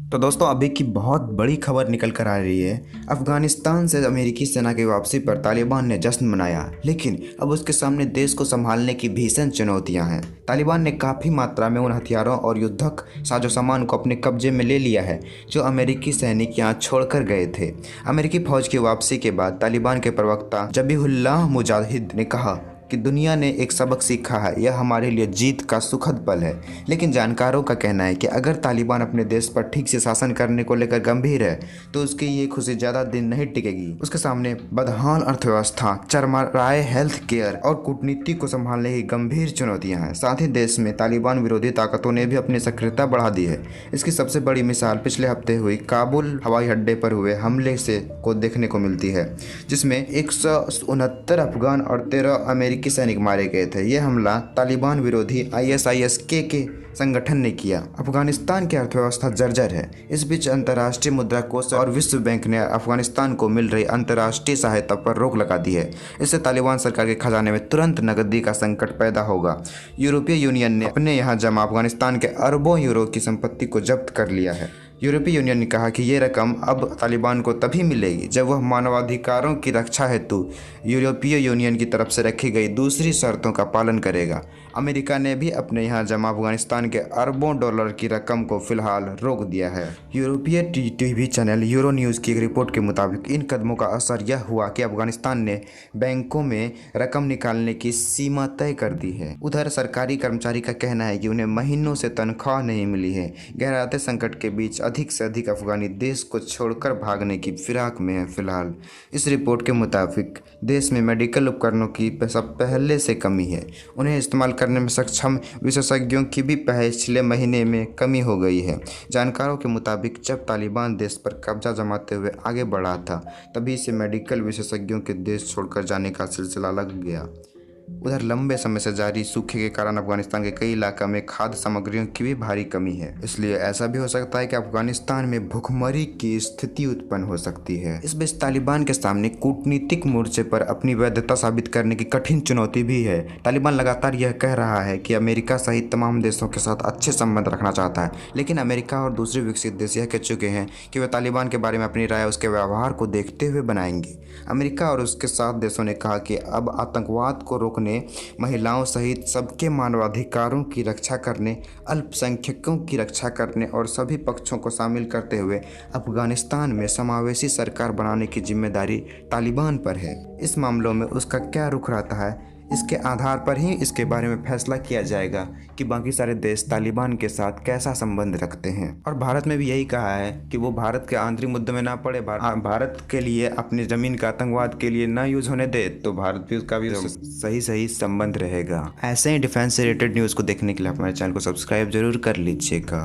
तो दोस्तों अभी की बहुत बड़ी खबर निकल कर आ रही है। अफगानिस्तान से अमेरिकी सेना की वापसी पर तालिबान ने जश्न मनाया, लेकिन अब उसके सामने देश को संभालने की भीषण चुनौतियां हैं। तालिबान ने काफ़ी मात्रा में उन हथियारों और युद्धक साजो सामान को अपने कब्जे में ले लिया है जो अमेरिकी सैनिक यहाँ छोड़कर गए थे। अमेरिकी फौज की वापसी के बाद तालिबान के प्रवक्ता जबीहुल्लाह मुजाहिद ने कहा कि दुनिया ने एक सबक सीखा है, यह हमारे लिए जीत का सुखद पल है। लेकिन जानकारों का कहना है कि अगर तालिबान अपने देश पर ठीक से शासन करने को लेकर गंभीर है तो उसकी ये खुशी ज़्यादा दिन नहीं टिकेगी। उसके सामने बदहाल अर्थव्यवस्था, चरमराए हेल्थ केयर और कूटनीति को संभालने की गंभीर चुनौतियां हैं। साथ ही देश में तालिबान विरोधी ताकतों ने भी अपनी सक्रियता बढ़ा दी है। इसकी सबसे बड़ी मिसाल पिछले हफ्ते हुई काबुल हवाई अड्डे पर हुए हमले से को देखने को मिलती है, जिसमें 169 अफगान और 13 अमेरिकी सैनिक मारे गए थे। यह हमला तालिबान विरोधी ISIS के संगठन ने किया। अफगानिस्तान की अर्थव्यवस्था जर्जर है। इस बीच अंतर्राष्ट्रीय मुद्रा कोष और विश्व बैंक ने अफगानिस्तान को मिल रही अंतर्राष्ट्रीय सहायता पर रोक लगा दी है। इससे तालिबान सरकार के खजाने में तुरंत नकदी का संकट पैदा होगा। यूरोपीय यूनियन ने अपने यहाँ जमा अफगानिस्तान के अरबों यूरो की संपत्ति को जब्त कर लिया है। यूरोपीय यूनियन ने कहा कि ये रकम अब तालिबान को तभी मिलेगी जब वह मानवाधिकारों की रक्षा हेतु यूरोपीय यूनियन की तरफ से रखी गई दूसरी शर्तों का पालन करेगा। अमेरिका ने भी अपने यहाँ जमा अफगानिस्तान के अरबों डॉलर की रकम को फिलहाल रोक दिया है। यूरोपीय टीवी चैनल यूरो न्यूज़ की एक रिपोर्ट के मुताबिक इन कदमों का असर यह हुआ कि अफगानिस्तान ने बैंकों में रकम निकालने की सीमा तय कर दी है। उधर सरकारी कर्मचारी का कहना है कि उन्हें महीनों से तनख्वाह नहीं मिली है। गहराते संकट के बीच अधिक से अधिक अफगानी देश को छोड़कर भागने की फिराक में है। फिलहाल इस रिपोर्ट के मुताबिक देश में मेडिकल उपकरणों की सब पहले से कमी है। उन्हें इस्तेमाल करने में सक्षम विशेषज्ञों की भी पिछले महीने में कमी हो गई है। जानकारों के मुताबिक जब तालिबान देश पर कब्जा जमाते हुए आगे बढ़ा था, तभी से मेडिकल विशेषज्ञों के देश छोड़कर जाने का सिलसिला लग गया। उधर लंबे समय से जारी सूखे के कारण अफगानिस्तान के कई इलाकों में खाद्य सामग्रियों की भी भारी कमी है। इसलिए ऐसा भी हो सकता है कि अफगानिस्तान में भुखमरी की स्थिति उत्पन्न हो सकती है। इस बीच तालिबान के सामने कूटनीतिक मोर्चे पर अपनी वैधता साबित करने की कठिन चुनौती भी है। तालिबान लगातार यह कह रहा है कि अमेरिका सहित तमाम देशों के साथ अच्छे संबंध रखना चाहता है, लेकिन अमेरिका और दूसरे विकसित देश यह कह चुके हैं कि वे तालिबान के बारे में अपनी राय उसके व्यवहार को देखते हुए बनाएंगे। अमेरिका और उसके साथ देशों ने कहा कि अब आतंकवाद को रोकने, महिलाओं सहित सबके मानवाधिकारों की रक्षा करने, अल्पसंख्यकों की रक्षा करने और सभी पक्षों को शामिल करते हुए अफगानिस्तान में समावेशी सरकार बनाने की जिम्मेदारी तालिबान पर है। इस मामलों में उसका क्या रुख रहता है, इसके आधार पर ही इसके बारे में फैसला किया जाएगा कि बाकी सारे देश तालिबान के साथ कैसा संबंध रखते हैं। और भारत में भी यही कहा है कि वो भारत के आंतरिक मुद्दे में ना पड़े, भारत के लिए अपनी ज़मीन का आतंकवाद के लिए ना यूज़ होने दे, तो भारत भी उसका भी सही संबंध रहेगा। ऐसे ही डिफेंस से रिलेटेड न्यूज़ को देखने के लिए हमारे चैनल को सब्सक्राइब जरूर कर लीजिएगा।